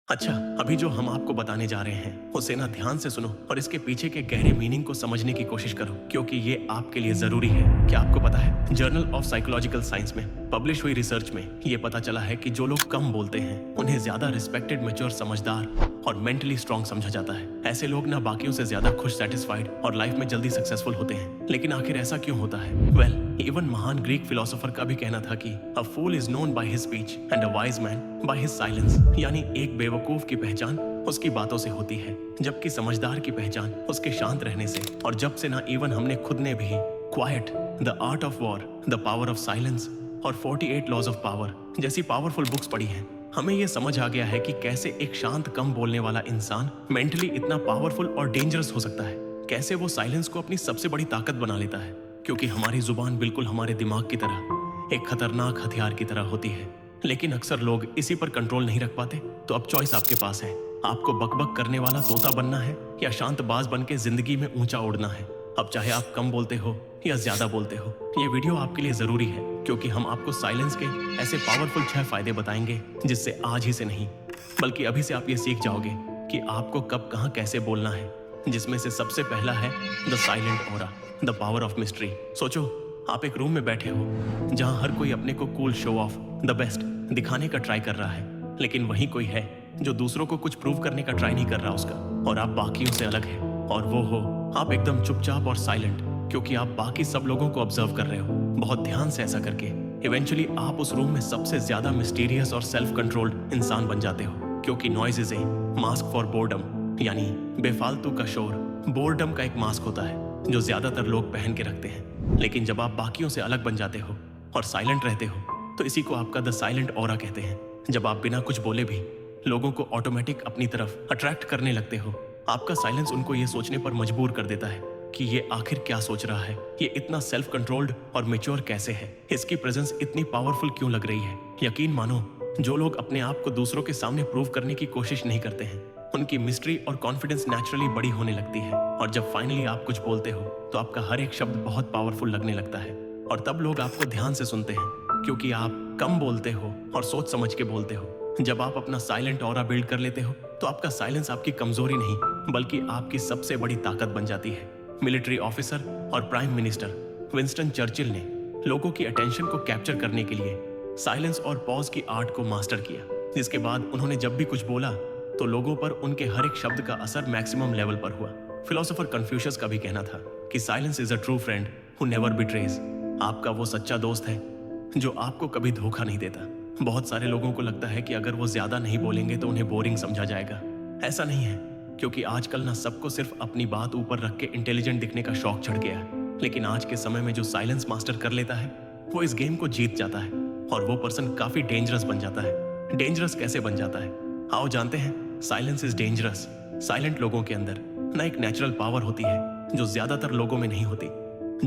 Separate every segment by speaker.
Speaker 1: अच्छा, अभी जो हम आपको बताने जा रहे हैं उसे ना ध्यान से सुनो और इसके पीछे के गहरे मीनिंग को समझने की कोशिश करो, क्योंकि ये आपके लिए जरूरी है। क्या आपको पता है, जर्नल ऑफ साइकोलॉजिकल साइंस में पब्लिश हुई रिसर्च में ये पता चला है कि जो लोग कम बोलते हैं उन्हें ज्यादा रिस्पेक्टेड, मैच्योर, समझदार और मेंटली स्ट्रांग समझा जाता है। ऐसे लोग ना बाकियों से ज्यादा खुश, सेटिस्फाइड और लाइफ में जल्दी सक्सेसफुल होते हैं। लेकिन आखिर ऐसा क्यों होता है? वेल, इवन महान ग्रीक फिलोसोफर का भी कहना था कि a fool is known by his speech and a wise man by his silence. यानी एक बेवकूफ की पहचान उसकी बातों से होती है, जबकि समझदार की पहचान उसके शांत रहने से। और जब से ना इवन हमने खुद ने भी quite, the art of war, the power of silence और 48 लॉज ऑफ पावर जैसी पावरफुल बुक्स पढ़ी हैं, हमें यह समझ आ गया है कि कैसे एक शांत, कम बोलने वाला इंसान मेंटली इतना पावरफुल और डेंजरस हो सकता है। कैसे वो साइलेंस को अपनी सबसे बड़ी ताकत बना लेता है, क्योंकि हमारी जुबान बिल्कुल हमारे दिमाग की तरह एक खतरनाक हथियार की तरह होती है। लेकिन अक्सर लोग इसी पर कंट्रोल नहीं रख पाते। तो अब चॉइस आपके पास है, आपको बकबक करने वाला तोता बनना है या शांत बाज बन के जिंदगी में ऊंचा उड़ना है। अब चाहे आप कम बोलते हो या ज्यादा बोलते हो, ये वीडियो आपके लिए जरूरी है, क्योंकि हम आपको साइलेंस के ऐसे पावरफुल 6 फायदे बताएंगे जिससे आज ही से नहीं बल्कि अभी से आप ये सीख जाओगे कि आपको कब, कहां, कैसे बोलना है। जिसमें से सबसे पहला है the silent aura, the power of mystery. सोचो, आप एक रूम में बैठे हो जहां हर कोई अपने को cool, show off, the best दिखाने का ट्राई कर रहा है, लेकिन वहीं कोई है जो दूसरों को कुछ प्रूव करने का ट्राई नहीं कर रहा उसका, और आप बाकियों से अलग है। और वो हो आप, एकदम चुपचाप और साइलेंट, क्योंकि आप बाकी सब लोगों को ऑब्जर्व कर रहे हो। बहुत ध्यान से ऐसा करके इवेंचुअली आप उस रूम में सबसे ज्यादा मिस्टीरियस और सेल्फ कंट्रोल्ड इंसान बन जाते हो, क्योंकि noise is a mask for boredom, यानी बेफालतू का शोर बोर्डम का एक मास्क होता है जो ज्यादातर लोग पहन के रखते हैं। लेकिन जब आप बाकियों से अलग बन जाते हो और साइलेंट रहते हो, तो इसी को आपका द साइलेंट ऑरा कहते हैं। जब आप बिना कुछ बोले भी लोगों को ऑटोमेटिक अपनी तरफ अट्रैक्ट करने लगते हो। आपका साइलेंस उनको ये सोचने पर मजबूर कर देता है कि ये आखिर क्या सोच रहा है, ये इतना सेल्फ कंट्रोल्ड और मैच्योर कैसे है, इसकी प्रेजेंस इतनी पावरफुल क्यों लग रही है। यकीन मानो, जो लोग अपने आप को दूसरों के सामने प्रूव करने की कोशिश नहीं करते हैं, उनकी मिस्ट्री और कॉन्फिडेंस नेचुरली बड़ी होने लगती है। और जब फाइनली आप कुछ बोलते हो तो आपका हर एक शब्द बहुत पावरफुल लगने लगता है, और तब लोग आपको ध्यान से सुनते हैं, क्योंकि आप कम बोलते हो और सोच समझ के बोलते हो। जब आप अपना साइलेंट ऑरा बिल्ड कर लेते हो, तो आपका साइलेंस आपकी कमजोरी नहीं बल्कि आपकी सबसे बड़ी ताकत बन जाती है। मिलिट्री ऑफिसर और प्राइम मिनिस्टर विंस्टन चर्चिल ने लोगों की अटेंशन को कैप्चर करने के लिए साइलेंस और पॉज की आर्ट को मास्टर किया, जिसके बाद उन्होंने जब भी कुछ बोला तो लोगों पर उनके हर एक शब्द का असर मैक्सिमम लेवल पर हुआ। फिलोसोफर कन्फ्यूशियस का भी कहना था कि silence is a true friend who never betrays. आपका वो सच्चा दोस्त है जो आपको कभी धोखा नहीं देता। बहुत सारे लोगों को लगता है कि अगर वो ज्यादा नहीं बोलेंगे तो उन्हें बोरिंग समझा जाएगा। ऐसा नहीं है, क्योंकि आजकल ना सबको सिर्फ अपनी बात ऊपर रख के इंटेलिजेंट दिखने का शौक चढ़ गया है। लेकिन आज के समय में जो साइलेंस मास्टर कर लेता है, वो इस गेम को जीत जाता है, और वो पर्सन काफी डेंजरस बन जाता है। डेंजरस कैसे बन जाता है, आओ जानते हैं। Silence is dangerous. साइलेंट लोगों के अंदर ना एक नेचुरल पावर होती है जो ज्यादातर लोगों में नहीं होती,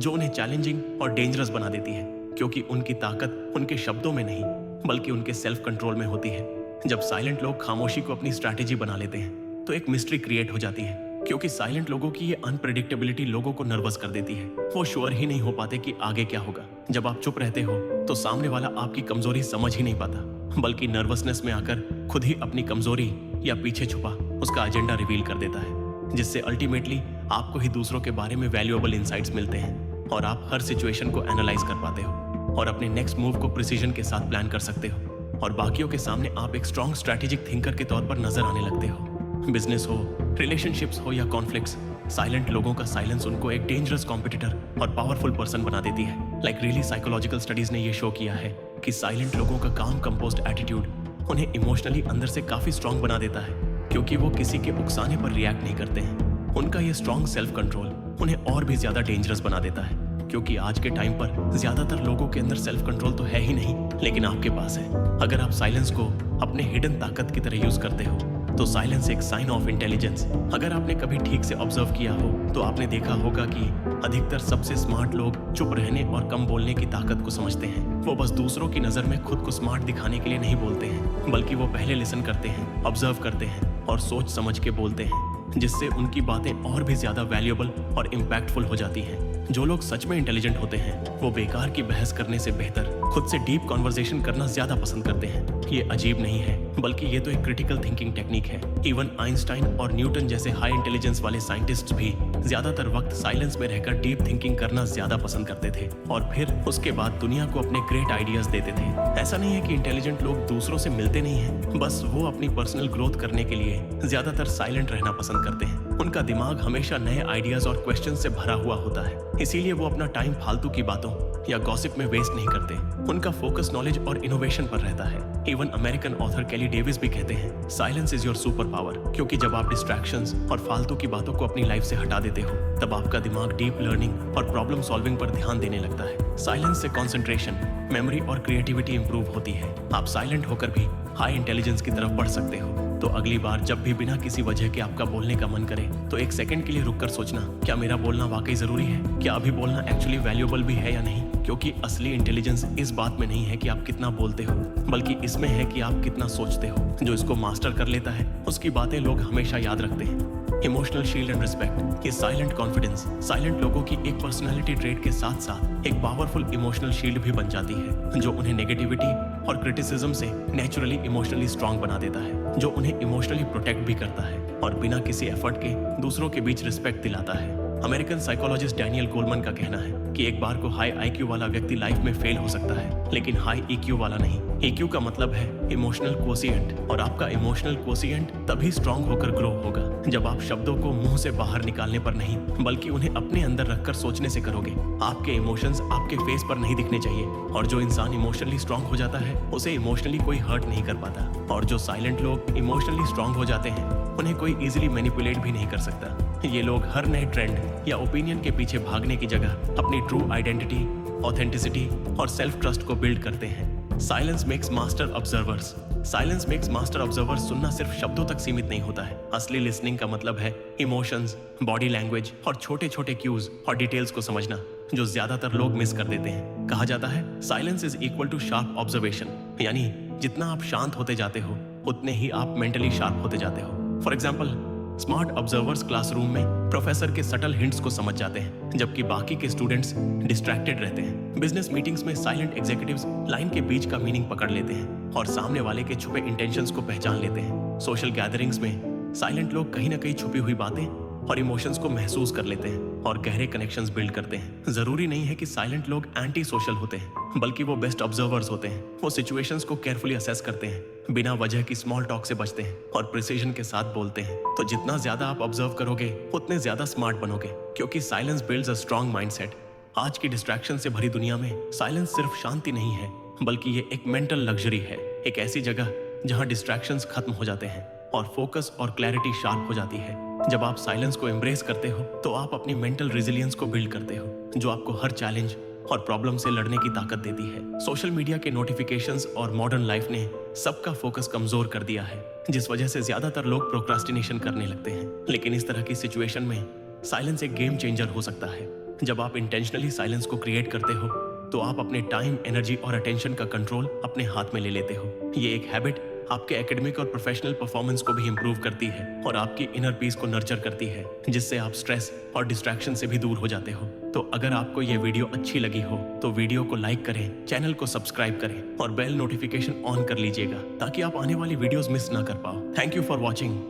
Speaker 1: जो उन्हें चैलेंजिंग और डेंजरस बना देती है, क्योंकि उनकी ताकत उनके शब्दों में नहीं बल्कि उनके सेल्फ कंट्रोल में होती है। जब साइलेंट लोग खामोशी को अपनी स्ट्रैटेजी बना लेते हैं, तो एक मिस्ट्री क्रिएट हो जाती है, क्योंकि साइलेंट लोगों की ये अनप्रेडिक्टेबिलिटी लोगों को नर्वस कर देती है। वो श्योर ही नहीं हो पाते कि आगे क्या होगा। जब आप चुप रहते हो तो सामने वाला आपकी कमजोरी समझ ही नहीं पाता, बल्कि नर्वसनेस में आकर खुद ही अपनी कमजोरी या पीछे छुपा उसका एजेंडा रिवील कर देता है, जिससे अल्टीमेटली आपको ही दूसरों के बारे में वैल्यूएबल इंसाइट्स मिलते हैं, और आप हर सिचुएशन को एनालाइज कर पाते हो और अपने नेक्स्ट मूव को प्रिसीजन के साथ प्लान कर सकते हो, और बाकियों के सामने आप एक स्ट्रॉन्ग स्ट्रैटेजिक थिंकर के तौर पर नजर आने लगते हो। बिजनेस हो, रिलेशनशिप्स हो या कॉन्फ्लिक्ट्स, साइलेंट लोगों का साइलेंस उनको एक डेंजरस कॉम्पिटिटर और पावरफुल पर्सन बना देती है। लाइक रियली साइकोलॉजिकल स्टडीज ने यह शो किया है कि साइलेंट लोगों का काम कंपोज्ड एटीट्यूड उन्हें इमोशनली अंदर से काफी स्ट्रॉन्ग बना देता है, क्योंकि वो किसी के उकसाने पर रिएक्ट नहीं करते हैं। उनका ये स्ट्रॉन्ग सेल्फ कंट्रोल उन्हें और भी ज्यादा डेंजरस बना देता है, क्योंकि आज के टाइम पर ज्यादातर लोगों के अंदर सेल्फ कंट्रोल तो है ही नहीं, लेकिन आपके पास है। अगर आप साइलेंस को अपने हिडन ताकत की तरह यूज करते हो, तो साइलेंस एक साइन ऑफ इंटेलिजेंस। अगर आपने कभी ठीक से ऑब्जर्व किया हो तो आपने देखा होगा कि अधिकतर सबसे स्मार्ट लोग चुप रहने और कम बोलने की ताकत को समझते हैं। वो बस दूसरों की नजर में खुद को स्मार्ट दिखाने के लिए नहीं बोलते हैं, बल्कि वो पहले लिसन करते हैं, ऑब्जर्व करते हैं और सोच समझ के बोलते हैं, जिससे उनकी बातें और भी ज्यादा वैल्यूएबल और इम्पैक्टफुल हो जाती हैं। जो लोग सच में इंटेलिजेंट होते हैं वो बेकार की बहस करने से बेहतर खुद से डीप कॉन्वर्सेशन करना ज्यादा पसंद करते हैं। ये अजीब नहीं है, बल्कि ये तो एक क्रिटिकल थिंकिंग टेक्निक है। इवन आइंस्टाइन और न्यूटन जैसे हाई इंटेलिजेंस वाले साइंटिस्ट्स भी ज्यादातर वक्त साइलेंस में रहकर डीप थिंकिंग करना ज्यादा पसंद करते थे और फिर उसके बाद दुनिया को अपने ग्रेट आइडियाज देते थे। ऐसा नहीं है कि इंटेलिजेंट लोग दूसरों से मिलते नहीं हैं, बस वो अपनी पर्सनल ग्रोथ करने के लिए ज्यादातर साइलेंट रहना पसंद करते हैं। उनका दिमाग हमेशा नए आइडियाज और क्वेश्चन से भरा हुआ होता है, इसीलिए वो अपना टाइम फालतू की बातों या गॉसिप में वेस्ट नहीं करते। उनका फोकस नॉलेज और इनोवेशन पर रहता है। इवन अमेरिकन ऑथर केली डेविस भी कहते हैं silence is your super power, क्योंकि जब आप डिस्ट्रैक्शंस और फालतू की बातों को अपनी लाइफ से हटा देते हो तब आपका दिमाग डीप लर्निंग और प्रॉब्लम सॉल्विंग पर ध्यान देने लगता है। साइलेंस से कंसंट्रेशन, मेमोरी और क्रिएटिविटी इंप्रूव होती है। आप साइलेंट होकर भी हाई इंटेलिजेंस की तरफ बढ़ सकते हो। तो अगली बार जब भी बिना किसी वजह के आपका बोलने का मन करे तो एक सेकंड के लिए रुककर सोचना, क्या मेरा बोलना वाकई जरूरी है? क्या अभी बोलना एक्चुअली वैल्यूएबल भी है या नहीं? क्योंकि असली इंटेलिजेंस इस बात में नहीं है कि आप कितना बोलते हो, बल्कि इसमें है कि आप कितना सोचते हो। जो इसको मास्टर कर लेता है उसकी बातें लोग हमेशा याद रखते हैं। इमोशनल शील्ड एंड रिस्पेक्ट, ये साइलेंट कॉन्फिडेंस साइलेंट लोगों की एक पर्सनालिटी ट्रेट के साथ साथ एक पावरफुल इमोशनल शील्ड भी बन जाती है, जो उन्हें नेगेटिविटी और क्रिटिसिज्म से नेचुरली इमोशनली स्ट्रांग बना देता है, जो उन्हें इमोशनली प्रोटेक्ट भी करता है और बिना किसी एफर्ट के दूसरों के बीच रिस्पेक्ट दिलाता है। अमेरिकन साइकोलॉजिस्ट डैनियल गोलमन का कहना है कि एक बार को हाई आईक्यू वाला व्यक्ति लाइफ में फेल हो सकता है, लेकिन हाई ईक्यू वाला नहीं। ईक्यू का मतलब है इमोशनल क्वोशिएंट, और आपका इमोशनल क्वोशिएंट तभी स्ट्रांग होकर ग्रो होगा जब आप शब्दों को मुंह से बाहर निकालने पर नहीं, बल्कि उन्हें अपने अंदर रखकर सोचने से करोगे। आपके इमोशंस आपके फेस पर नहीं दिखने चाहिए, और जो इंसान इमोशनली स्ट्रांग हो जाता है उसे इमोशनली कोई हर्ट नहीं कर पाता, और जो साइलेंट लोग इमोशनली स्ट्रांग हो जाते हैं उन्हें कोई इजीली मैनिपुलेट भी नहीं कर सकता। ये लोग हर नए ट्रेंड या ओपिनियन के पीछे भागने की जगह अपनी ट्रू आइडेंटिटी, ऑथेंटिसिटी और सेल्फ ट्रस्ट को बिल्ड करते हैं। Silence makes master observers. Silence makes master observers सुनना सिर्फ शब्दों तक सीमित नहीं होता है। असली लिसनिंग का मतलब है इमोशंस, बॉडी लैंग्वेज और छोटे छोटे क्यूज और डिटेल्स को समझना, जो ज्यादातर लोग मिस कर देते हैं। कहा जाता है silence is equal to sharp observation, यानी जितना आप शांत होते जाते हो उतने ही आप मेंटली शार्प होते जाते हो। For example, smart observers classroom में प्रोफेसर के सटल हिंट्स को समझ जाते हैं, जबकि बाकी के स्टूडेंट्स डिस्ट्रैक्टेड रहते हैं। बिजनेस मीटिंग्स में साइलेंट एग्जीक्यूटिव्स लाइन के बीच का मीनिंग पकड़ लेते हैं और सामने वाले के छुपे इंटेंशंस को पहचान लेते हैं। सोशल गैदरिंग्स में साइलेंट लोग कहीं ना कहीं छुपी हुई बातें और इमोशंस को महसूस कर लेते हैं और गहरे कनेक्शंस बिल्ड करते हैं। जरूरी नहीं है कि साइलेंट लोग एंटी सोशल होते हैं, बल्कि वो बेस्ट ऑब्जर्वर्स होते हैं। वो सिचुएशंस को केयरफुली असेस करते हैं, बिना वजह की स्मॉल टॉक से बचते हैं और प्रिसीजन के साथ बोलते हैं। तो जितना ज्यादा आप ऑब्जर्व करोगे उतने ज्यादा स्मार्ट बनोगे, क्योंकि silence builds a strong mindset. आज की डिस्ट्रैक्शन से भरी दुनिया में साइलेंस सिर्फ शांति नहीं है, बल्कि ये एक मेंटल लग्जरी है। एक ऐसी जगह जहां डिस्ट्रैक्शंस खत्म हो जाते हैं और फोकस और क्लैरिटी शार्प हो जाती है। जब आप साइलेंस को एम्ब्रेस करते हो तो आप अपनी मेंटल रेजिलियंस को बिल्ड करते हो, जो आपको हर चैलेंज और प्रॉब्लम से लड़ने की ताकत देती है। सोशल मीडिया के नोटिफिकेशंस और मॉडर्न लाइफ ने सबका फोकस कमजोर कर दिया है, जिस वजह से ज्यादातर लोग प्रोक्रास्टिनेशन करने लगते हैं। लेकिन इस तरह की सिचुएशन में साइलेंस एक गेम चेंजर हो सकता है। जब आप इंटेंशनली साइलेंस को क्रिएट करते हो तो आप अपने टाइम, एनर्जी और अटेंशन का कंट्रोल अपने हाथ में ले लेते हो। ये एक हैबिट आपके एकेडमिक और प्रोफेशनल परफॉर्मेंस को भी इंप्रूव करती है और आपकी इनर पीस को नर्चर करती है, जिससे आप स्ट्रेस और डिस्ट्रैक्शन से भी दूर हो जाते हो। तो अगर आपको ये वीडियो अच्छी लगी हो तो वीडियो को लाइक करें, चैनल को सब्सक्राइब करें और बेल नोटिफिकेशन ऑन कर लीजिएगा, ताकि आप आने वाली वीडियोस मिस ना कर पाओ। Thank you for watching.